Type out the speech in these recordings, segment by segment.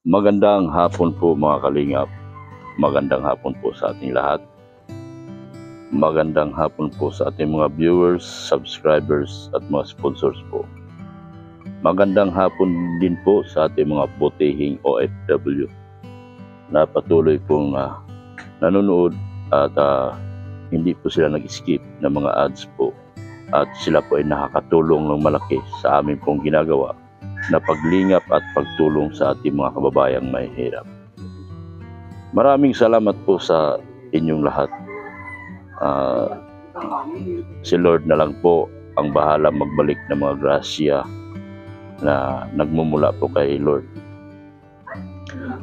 Magandang hapon po mga kalingap. Magandang hapon po sa ating lahat. Magandang hapon po sa ating mga viewers, subscribers at mga sponsors po. Magandang hapon din po sa ating mga butihing OFW na patuloy pong nanonood at hindi po sila nag-skip ng mga ads po. At sila po ay nakakatulong ng malaki sa amin pong ginagawa na paglingap at pagtulong sa ating mga kababayang may hirap. Maraming salamat po sa inyong lahat. Si Lord na lang po ang bahala magbalik ng mga grasya na nagmumula po kay Lord.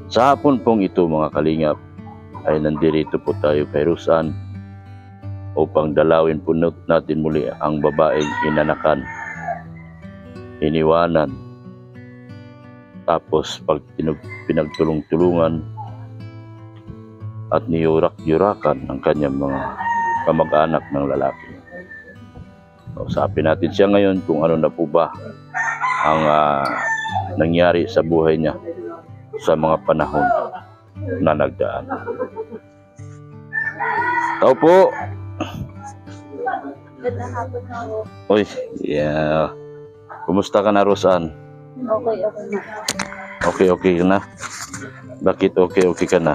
Sa hapon pong ito mga kalingap ay nandirito po tayo kay Roseanne upang dalawin po natin muli ang babaeng inanakan, iniwanan, tapos pag pinagtulong-tulungan at niyurak-yurakan ng kanyang mga kamag-anak ng lalaki. Usapin natin siya ngayon kung ano na po ba ang nangyari sa buhay niya sa mga panahon na nagdaan. Tao po! Uy, yeah. Kumusta ka na, Roseanne? Okay ka na. Bakit okay ka na?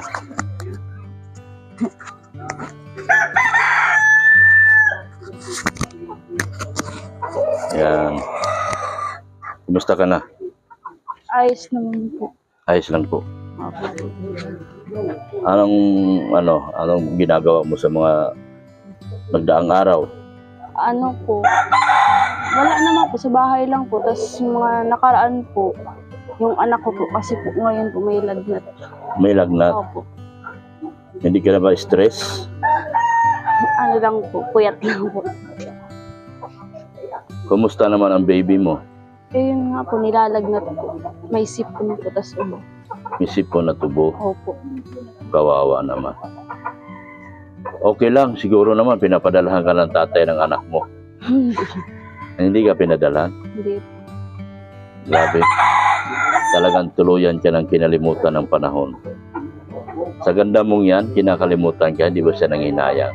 Yan. Kumusta ka na? Ayos naman po. Ayos lang po. Anong ginagawa mo sa mga nagdaang araw? Ano po? Wala naman po, sa bahay lang po. Tapos mga nakaraan po, yung anak ko po, kasi po ngayon po may lagnat. May lagnat? Opo. Hindi ka na ba stress? Ano lang po, puyat lang po. Kumusta naman ang baby mo? Eh yun nga po, nilalagnat po. May sipon po, tas ubo. May sipon na tubo? Opo. Kawawa naman. Okay lang, siguro naman pinapadalahan ka ng tatay ng anak mo. Hindi ka pinadalhan? Hindi po. Grabe. Talagang tuluyan ka ng kinalimutan ng panahon. Sa ganda mong yan, kinakalimutan ka, hindi ba siya nanghinayang?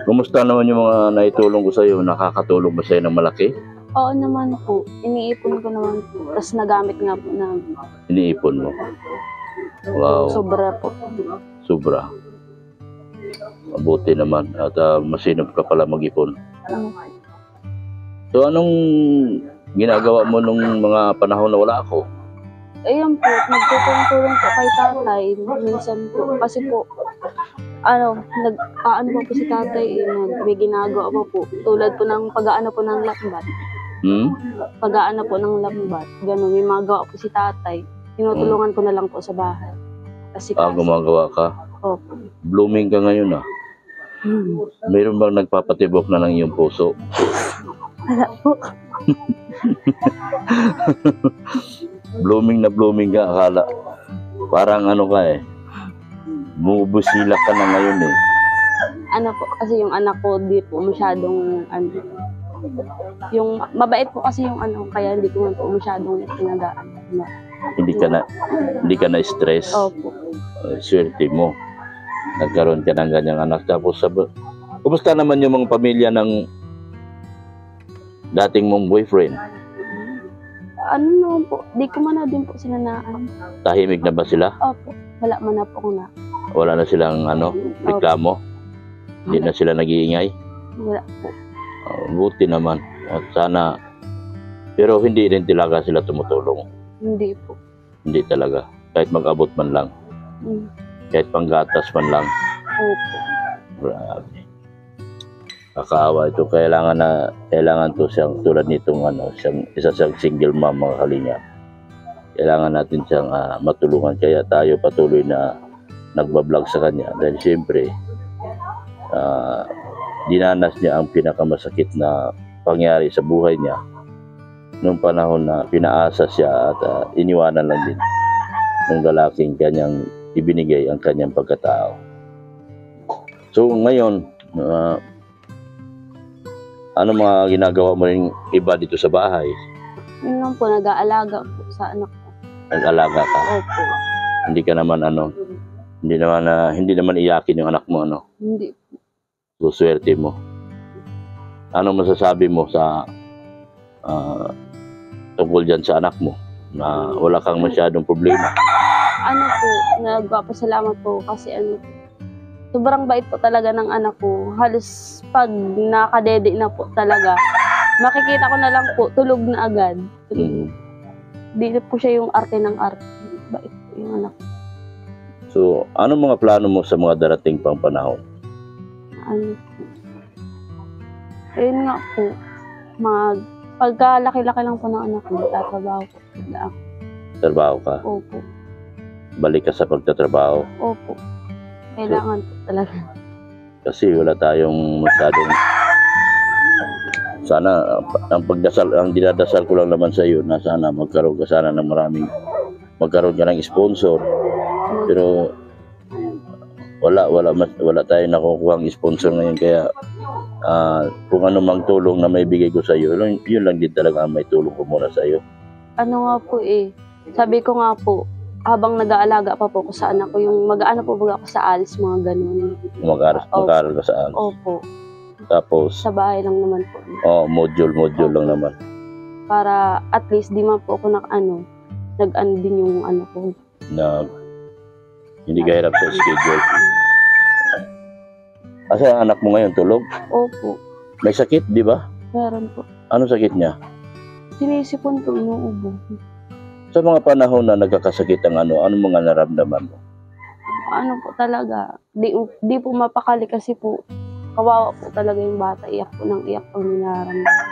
Kumusta naman yung mga naitulong ko sa'yo? Nakakatulong ba sa'yo ng malaki? Oo naman po. Iniipon ko naman po. Tapos nagamit nga po na. Iniipon mo? Wow. Sobra po. Sobra. Mabuti naman. At masinop ka pala mag-ipon. So anong ginagawa mo nung mga panahon na wala ako? Ayun po, nagtutulong po kay tatay. Minsan po. Kasi po, nag-aano po si tatay, may ginagawa po. Tulad po ng pag-aano po ng lambat. Pag-aano po ng lambat. Ganun, may magawa po si tatay. Tinutulungan ko na lang po sa bahay. Kasi gumagawa ka? Opo. Blooming ka ngayon Mayroon bang nagpapatibok na ng iyong puso? Wala po. Blooming ka, akala. Parang ano ka bumubusila ka na ngayon Ano po, kasi yung anak ko di po masyadong yung mabait po kasi yung kaya hindi ko po masyadong pinagaan. Hindi ka na stress. Opo. Swerte mo. Nagkaroon ka ng ganyang anak. Tapos kumusta naman yung mga pamilya ng dating mong boyfriend? Ano naman po, di ko man na din po sila Tahimik na ba sila? Opo, wala man na po na. Wala na silang reklamo? Hindi na sila nag-iingay? Wala po. Buti naman. At sana, pero hindi rin talaga sila tumutulong. Hindi po. Hindi talaga. Kahit mag-abot man lang. Kahit panggatas man lang. Opo. Grabe. Kakaawa ito. Kailangan to siyang tulad nitong isa siyang single mom mga kalingap. Kailangan natin siyang matulungan. Kaya tayo patuloy na nagbablog sa kanya. Dahil siyempre, dinanas niya ang pinakamasakit na pangyari sa buhay niya noong panahon na pinaasa siya at iniwanan lang din ng lalaking kanyang ibinigay ang kanyang pagkatao. So ngayon, Ano mga ginagawa mo rin iba dito sa bahay? Yun lang po, nag-aalaga po sa anak ko. Nag-alaga ka? Opo. Hindi ka naman hindi naman iyakin yung anak mo, ano? Hindi. So, swerte mo. Ano masasabi mo sa tungkol dyan sa anak mo na wala kang masyadong problema? Ano po, nagpapasalamat po kasi sobrang bait po talaga ng anak ko. Halos pag nakadede na po talaga, makikita ko na lang po, tulog na agad. Di po siya yung arte ng arte. Bait po yung anak ko. So, ano mga plano mo sa mga darating pang panahon? Ano po. Ayun nga po, pagka laki-laki lang po ng anak ko, tatrabaho po. Trabaho ka? Opo. Balik ka sa pagtatrabaho? Opo. Kailangan po talaga. Kasi wala tayong masyadong... Sana, ang dinadasal ko lang naman sa iyo na sana magkaroon ka sana ng magkaroon ka ng sponsor. Pero wala tayong nakukuha ang sponsor ngayon, kaya kung ano mang tulong na may bigay ko sa iyo, yun lang din talaga may tulong ko muna sa iyo. Ano nga po sabi ko nga po, habang nag-aalaga pa po ko sa anak ko, yung mag-aano po ba ako sa ALS, mga ganun. Mag-aaral ka sa ALS? Opo. Tapos? Sa bahay lang naman po. Module lang naman. Para at least di man po ako nag-ano din yung ano ko. Hindi ka hirap sa schedule. Kasi ang anak mo ngayon tulog? Opo. May sakit, di ba? Meron po. Ano sakit niya? Sinisipon po, inuubo. Sa mga panahon na nagkakasakit ang ano mga naramdaman mo? Ano po talaga, di po mapakali kasi po, kawawa po talaga yung bata. Iyak po ng iyak pag nararamdaman.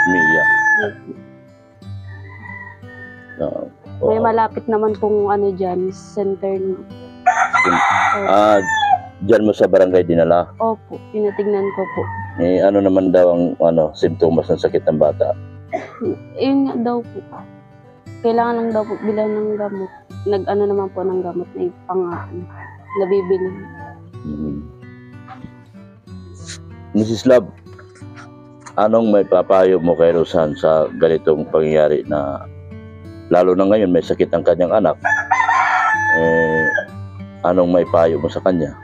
Umiiyak. May malapit naman pong dyan, center. Diyan mo sa barangay dinala? Opo, tinatignan ko po. Ano naman daw ang simptomas ng sakit ng bata? Yun nga daw po. Kailangan lang daw po bilan ng gamot. Nag-ano naman po ng gamot na nabibili. Mrs. Love, anong may papayo mo kay Rosan sa ganitong pangyayari na lalo na ngayon may sakit ang kanyang anak? Anong may payo mo sa kanya?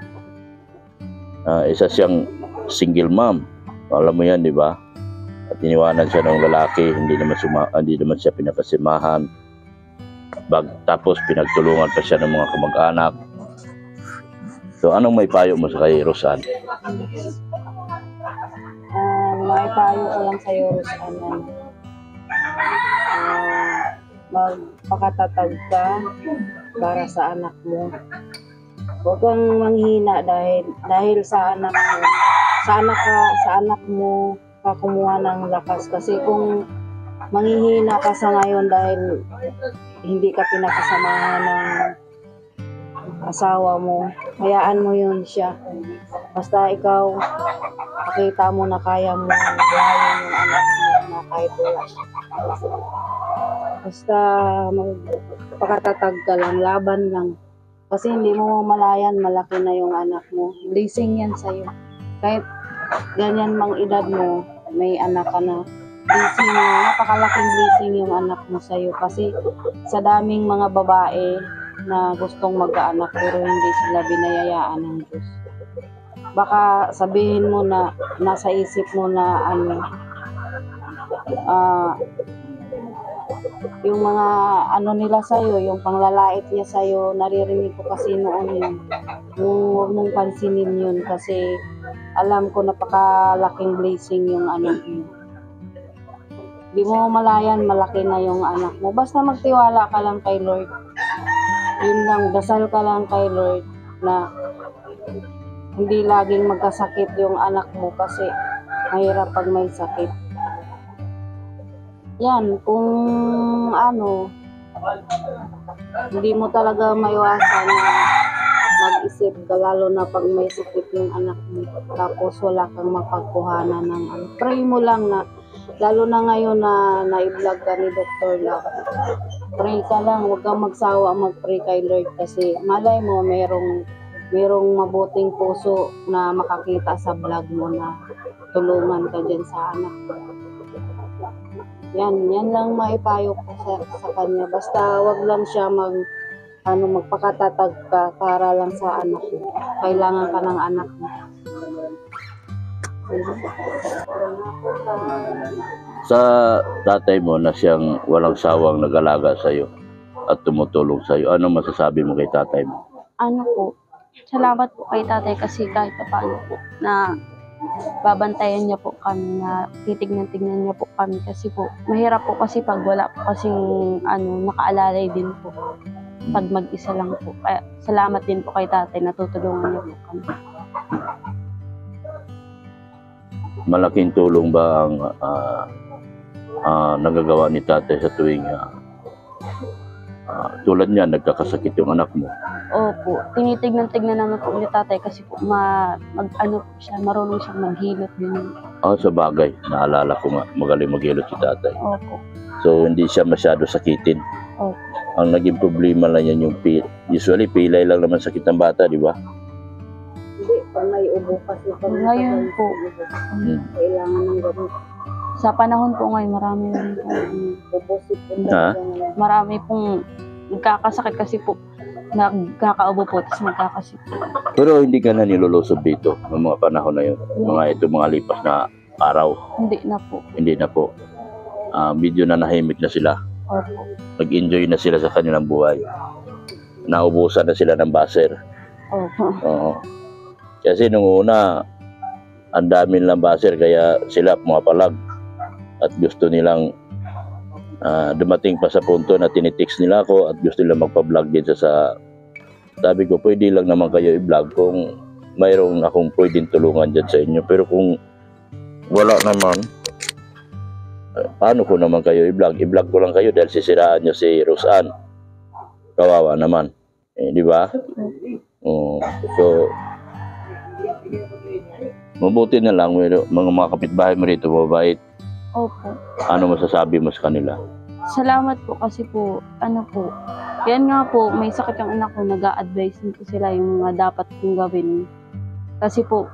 Isa siyang single mom. Alam mo yan, di ba? At iniwanan siya ng lalaki, hindi naman siya pinakasimahan. Tapos pinagtulungan pa siya ng mga kamag-anak. So anong may payo mo sa kay Rosan? May payo ko lang sa'yo, Rosan. Magpakatatag ka para sa anak mo. Huwag kang manghina dahil sa anak mo. Sa anak mo ka kumuha ng lakas. Kasi kung manghihina ka sa ngayon dahil hindi ka pinakasamahan ng asawa mo, hayaan mo yun siya. Basta ikaw, pakita mo na kaya mo buhayin yung anak mo na kahit wala siya. Basta magpakatatag ka lang, laban lang. Kasi hindi mo malayan, malaki na yung anak mo. Blessing yan sa'yo. Kahit ganyan mang edad mo, may anak ka na. Blessing, napakalaking blessing yung anak mo sa'yo. Kasi sa daming mga babae na gustong magkaanak pero hindi sila binayayaan ng Diyos. Baka sabihin mo na nasa isip mo na yung mga nila sa'yo, yung panglalait niya sa'yo, naririnig ko kasi noon yun. Huwag mong pansinin yun kasi alam ko napakalaking blessing yung anak mo. Di mo malayan, malaki na yung anak mo. Basta magtiwala ka lang kay Lord. Yun lang, dasal ka lang kay Lord na hindi laging magkasakit yung anak mo kasi mahirap pag may sakit. Yan, kung hindi mo talaga maiwasan na mag-isip ka, lalo na pag may sakit yung anak mo, tapos wala kang mapagkuhanan ng pray mo lang na, lalo na ngayon na na-vlog ka ni Dr. Love. Pray ka lang, huwag kang magsawa mag-pray kay Lord kasi malay mo merong merong mabuting puso na makakita sa vlog mo na tulungan ka dyan sa anak mo. Yan lang maipayo ko sa kanya. Basta wag lang siya magpakatatag ka para lang sa anak mo. Kailangan ka ng anak mo. Sa tatay mo na siyang walang sawang nag-alaga sa'yo at tumutulong sa'yo, anong masasabi mo kay tatay mo? Ano po, salamat po kay tatay kasi kahit paano po na babantayan niya po kami, na titignan-tignan niya po kami kasi po mahirap po kasi pag wala po kasing nakaalalay din po pag mag-isa lang po. Kaya salamat din po kay tatay, natutulungan niya po kami. Malaking tulong ba ang nagagawa ni tatay sa tuwing tulad niya, nagkakasakit yung anak mo? Opo, tinitignan-tignan naman po ni tatay kasi po marunong siyang maghilot din. Sa bagay, naalala ko nga, magaling maghilot si tatay. Opo. So, hindi siya masyado sakitin. Opo. Ang naging problema lang yan yung usually, pilay lang naman sakit ng bata, di ba? Hindi, pag may ubo kasi. Ngayon po, Kailangan ng gamot. sa panahon po ngayon, marami pong nagkakasakit kasi po, nagkakaubo po, tapos nagkakasakit. Pero hindi ka na nilulusob dito ng mga panahon na yun. Mga lipas na araw. Hindi na po. Hindi na po. Medyo na nahimik na sila. Opo. Nag-enjoy na sila sa kanilang buhay. Naubusan na sila ng baser. Opo. Oo. Kasi nung una, ang dami nilang baser, kaya sila pumapalag. At gusto nilang dumating pa sa punto na tinitext nila ako at gusto nilang magpa-vlog din sa sabi ko, pwede lang naman kayo i-vlog kung mayroong akong pwedeng tulungan dyan sa inyo. Pero kung wala naman, paano ko naman kayo i-vlog? I-vlog ko lang kayo dahil sisiraan nyo si Roseanne. Kawawa naman. Di ba? So, mabuti na lang, mga kapitbahay mo rito, mabait. Opo. Ano masasabi mo sa kanila? Salamat po kasi po, yan nga po, may sakit yung anak ko, nag-a-advise po sila yung mga dapat kong gawin. Kasi po,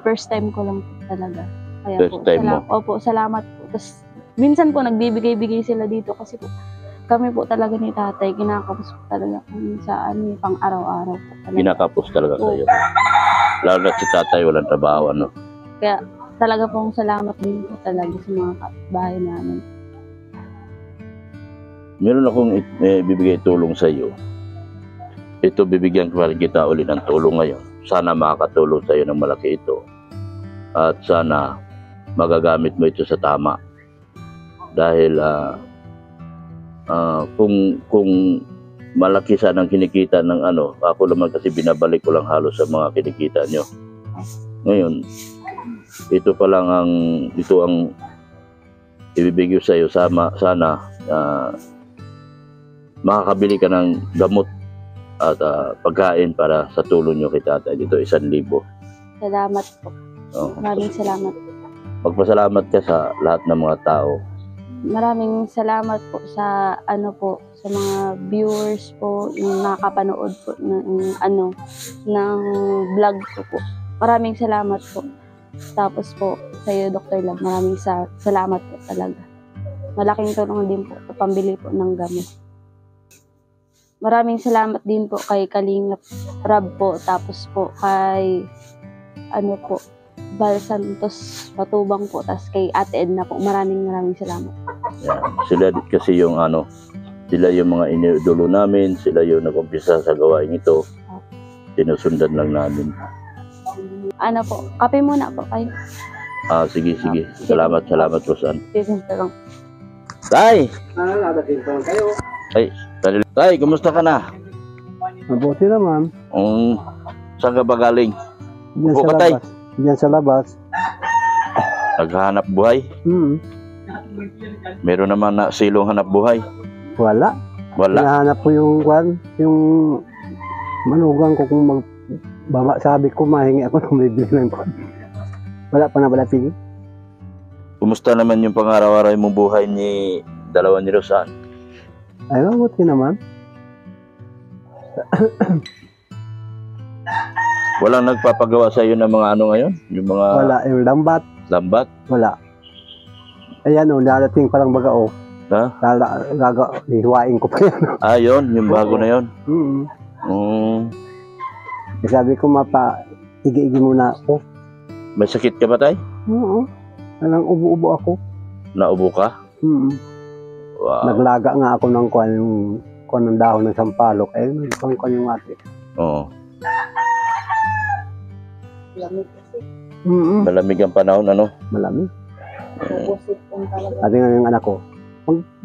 first time ko lang po talaga. Kaya First time mo? Opo, salamat po. Tapos, minsan po, nagbibigay-bigay sila dito kasi po, kami po talaga ni tatay, kinakapos po talaga kami sa pang araw-araw po talaga. Kinakapos talaga kayo. Lalo na si tatay, walang trabaho, ano? Kaya, talaga pong salamat din po talaga sa mga kapitbahay namin. Meron akong bibigay tulong sa iyo. Ito, bibigyan ko rin kita ulit ng tulong ngayon. Sana makakatulong sa iyo ng malaki ito. At sana magagamit mo ito sa tama. Dahil kung malaki sana ang kinikita ng ako naman kasi binabalik ko lang halos sa mga kinikita nyo. Ngayon, ito ang ibibigay sa iyo. Sana makakabili ka ng gamot at pagkain para sa tulong nyo kay tatay. Dito 1,000. Salamat po. Maraming salamat. Magpasalamat ka sa lahat ng mga tao. Maraming salamat po sa sa mga viewers po yung nakakapanood po ng vlog ko po. Maraming salamat po. Tapos po sa iyo, Dr. Love, maraming salamat po talaga. Malaking tulong din po sa pambili po ng gamot. Maraming salamat din po kay Kalingap Rab po, tapos po kay Val Santos Patubang po, tapos kay Ate Edna po. Maraming salamat. Yan. Sila kasi yung sila yung mga iniidolo namin, sila yung nag-umpisa sa gawain ito. Sinusundan lang namin. Po, kape muna po kayo. Sige. Salamat, Roseanne. Sige lang. Tay! Tay, kumusta ka na? Mabuti naman. Saan ka ba galing? Diyan Upo sa ka, Tay. labas. Diyan sa labas. Naghahanap buhay? Meron naman na silong hanap buhay? Wala. Hinahanap ko yung manugang ko kung sabi ko mahingi ako ng bibili ng kwan. Wala pa na balating. Kumusta naman yung pang-araw-araw mong buhay ni dalawa ni Roseanne? Ay, mabuti naman. Walang nagpapagawa sa iyo ng mga ano ngayon? Yung mga Wala, yung lambat, lambat? wala. Ayan o, darating palang baga o. Ha? Hiwain ko pa yan. Ah, yun. Yung bago na yun. Sabi ko, igi-igi muna ako. May sakit ka ba, tay? Oo. Walang ubo-ubo ako. Naubo ka? Wow. Naglaga nga ako ng kuwan ng dahon ng sampalok. Eh, nagkuhan yung ate. Oo. Lamig kasi. Malamig ang panahon, ano? Malamig. Bubusit po talaga. Ate nga yung anak ko,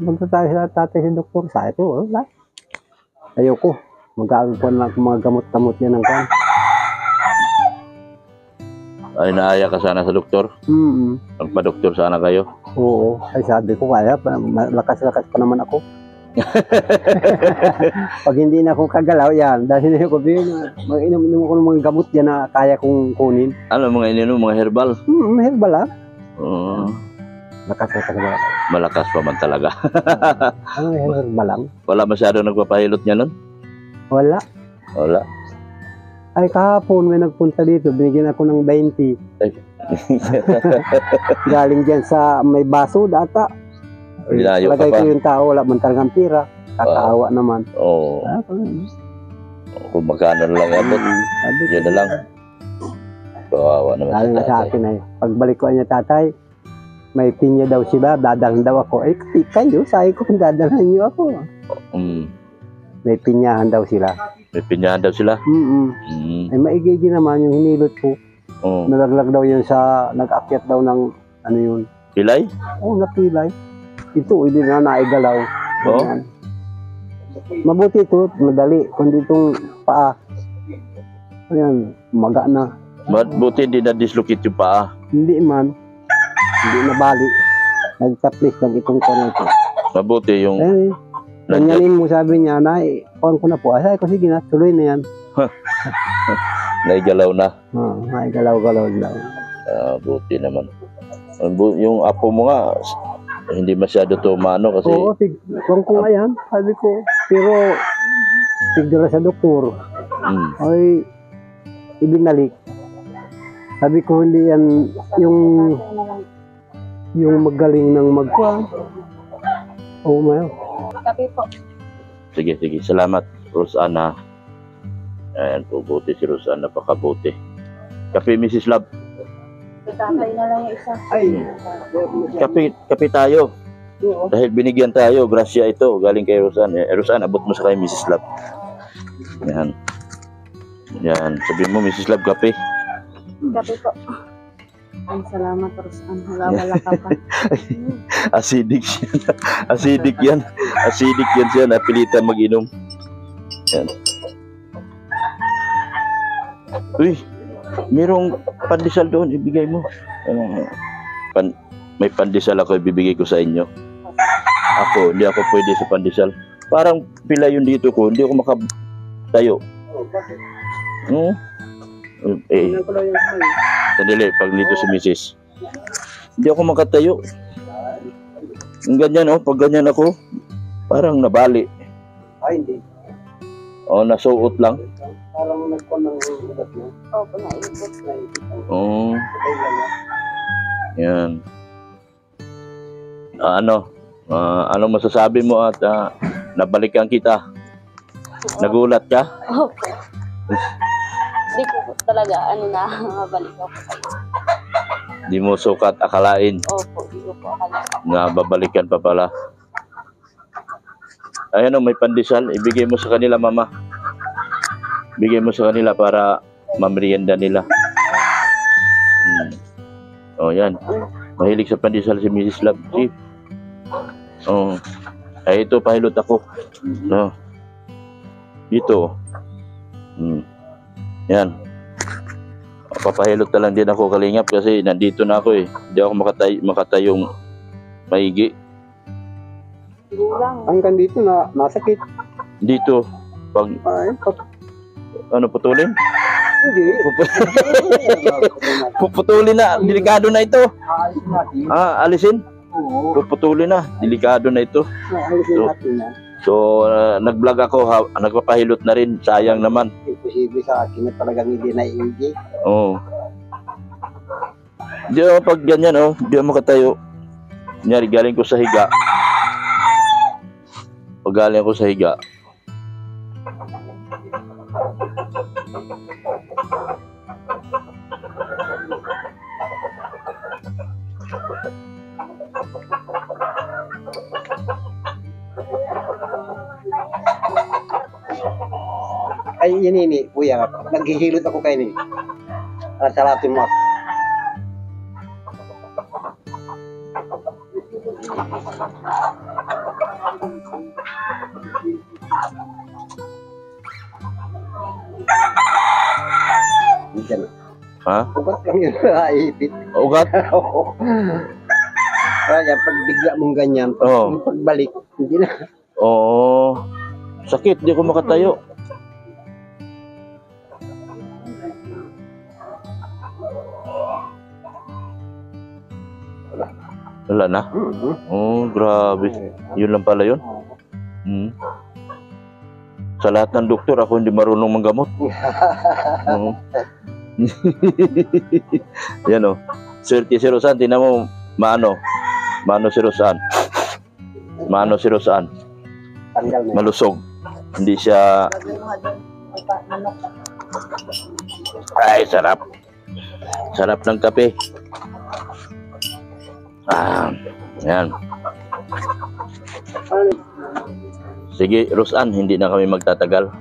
punta tayo sa tatay si doktor. Sa ito, wala. Ayoko. Magkakakuan lang mga gamot-gamot niya ng kan. Ay, naaya ka sana sa doktor? Magpa-doktor sana kayo? Oo. Ay sabi ko, kaya, lakas-lakas pa naman ako. Pag hindi na ako kagalaw, yan. Dahil hindi ko mag-inom ako ng mga gamot yan na kaya kong kunin. Ano, mga ininom, mga herbal? Herbal lang. Oo. Lakas-lakas ba? Malakas pa man talaga. Ano herbal lang? Wala masyado nagpapahilot niya nun? Wala. Wala. Ay kahapon may nagpunta dito, binigyan ako ng 20. Galing dyan sa may baso data. Nilayo ka Lagay pa. ko yung tao, wala man talagang pira. Kakaawa naman. Oo. Kung magkano na lang abot, Sabi ko, yun na lang. Kawawa naman sabi nga sa tatay. akin ay, pagbalik ko niya tatay, may pinya daw sila, dadalhan daw ako. Eh, kayo, sabi ko, dadalhan niyo ako. May pinyahan daw sila. May pinyahan daw sila. Ay maigigi naman yung hinilot ko. Oo. Nalaglag daw yun sa, nag-akyat daw ng, ano yun. Pilay? Oo, napilay. Ito, hindi na naigalaw. Oo. Ganyan. Mabuti ito, madali. Kundi itong paa. Ayan, maga na. Buti hindi na-dislocate yung paa. Hindi man. Hindi nabali. Nagtaplis lang itong kono ito. Mabuti yung... Ayun, ganyanin mo sabi niya, kuhan ko na po. Ay, ko sige na, tuloy na yan. Naigalaw na. Galaw-galaw lang. Buti naman. Yung apo mo nga, hindi masyado tumano kasi... Oo, kuhan ko nga yan. Sabi ko, pero tigdala sa doktor. Ay, ibinalik. Sabi ko, hindi yan yung magaling ng magkuhan. Oo, mayo. Kape po. Sige. Salamat, Rosana. Ayan po, buti si Rosana. Napakabuti. Kape, Mrs. Love. Tatay na lang yung isa. Ay, Kape tayo. Dahil binigyan tayo, grasya ito. Galing kay Rosana. Rosana, abot mo sa kay Mrs. Love. Yan. Sabihin mo, Mrs. Love, kape. Kape po. Ay, salamat, Rosan. Wala ka pa. Acidic yan. Acidic yan. Acidic yan siya. Napilitan mag-inom. Yan. Uy, merong pandesal doon. Ibigay mo. May pandesal ako. Ibibigay ko sa inyo. Hindi ako pwede sa pandesal. Parang pila yun dito ko. Hindi ako makatayo. Sandali, pag dito si Mrs. Hindi ako makatayo. Yung ganyan, pag ganyan ako, parang nabali. ay, hindi. Nasuot lang. Parang nagkuhan ng ulat mo. Opo, naipot. Yan. Ano masasabi mo at nabalikan kita? Nagulat ka? Opo. Hindi ko talaga, mabalik ako. Di mo sukat akalain Opo, hindi ko po akala. na babalikan pa pala. Ayan may pandesal. Ibigay mo sa kanila, mama. Bigay mo sa kanila para mamerienda nila. Yan. Mahilig sa pandesal si Mrs. Love. See? Ay, ito, pahilot ako. Dito. Yan. Papahilot na lang din ako, kalingap, kasi nandito na ako eh. Hindi ako makatayong maigi. Hanggang dito na nasakit. Dito, pag putulin? Hindi. Puputulin na, delikado na ito. Aalisin natin. Alisin? Oo. Puputulin na, delikado na ito. Aalisin natin yan. So, nag-vlog ako, nagpapahilot na rin, sayang naman. Imposible sa akin na talagang hindi na-enjoy. Oo. Hindi ako pag ganyan, oh, hindi ako makatayo. Kunyari, galing ko sa higa. Pag galing ako sa higa, Ay, ini, kuya, naghihilot ako kayo ni. Salatin mo ako. Diyan. ha? Ugat lang yun, naipit. Ugat? Oo. Kaya pag bigla mong ganyan, Oo. pagbalik, hindi na. Oo. Sakit, di ako makatayo. Wala na? Oh, grabe. Yun lang pala yun. Hmm. Sa lahat ng doktor, ako hindi marunong manggamot. Oo. Yan o. Swerte si Rosan, tinan mo, maano si Rosan. Maano si Rosan. Tanggal na. Malusog. Hindi siya... Ay, sarap. Sarap ng kape. Yan. Sige, Rosan, hindi na kami magtatagal.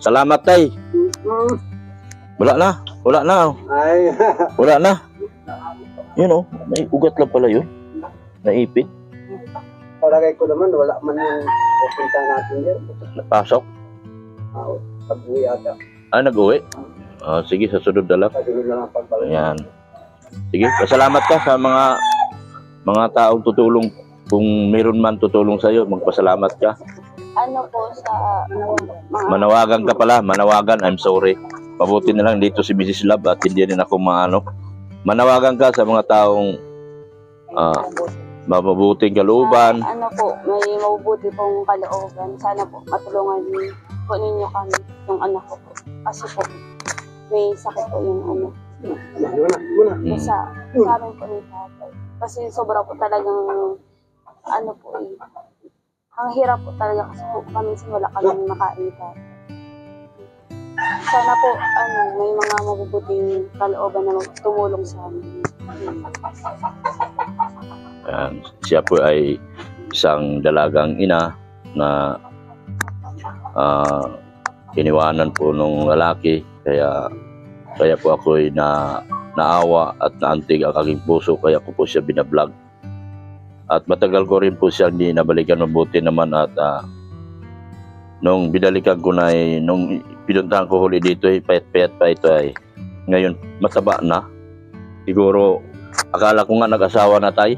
Salamat, Tay. Wala na. Ay, Wala na. Yun o, may ugat lang pala yun. Naipit. palagay ko naman, wala man yung pupunta natin dyan. Napasok. Pag-uwi ata. Nag-uwi. Sige, sa sunod na lang. Kasunod na lang pagbalik. Ayan. Sige, pasalamat ka sa mga taong tutulong. Kung meron man tutulong sa'yo, magpasalamat ka. Ano po sa mga Manawagan ka pala, manawagan, I'm sorry. Mabuti na lang dito si Mrs. Love at hindi rin ako maano. Manawagan ka sa mga taong mabubuting kalooban. ano po, may mabubuti pong kalooban. Sana po matulungan po ninyo kami, yung anak ko po. Kasi po, may sakit po yung ano. Mm. Sa amin po ni tatay. Kasi sobra po talagang ano po eh. Ang hirap po talaga kasi po kami wala kami makain tatay. Sana po may mga mabubuting kalooban na tumulong sa amin. Ayan. Siya po ay isang dalagang ina na iniwanan po nung lalaki. Kaya po ako ay naawa at naantig ang aking puso. Kaya ko po siya binablog. At matagal ko rin po siya hindi nabalikan, mabuti naman. At nung binalikan ko na nung pinuntahan ko huli dito payat-payat pa ito ay ngayon mataba na. Siguro akala ko nga nag-asawa na tayo.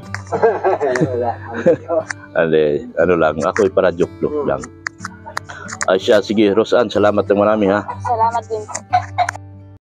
Ano lang, ako ay para joke lang. Ay siya, sige Rosan, salamat ng marami ha. Salamat din po.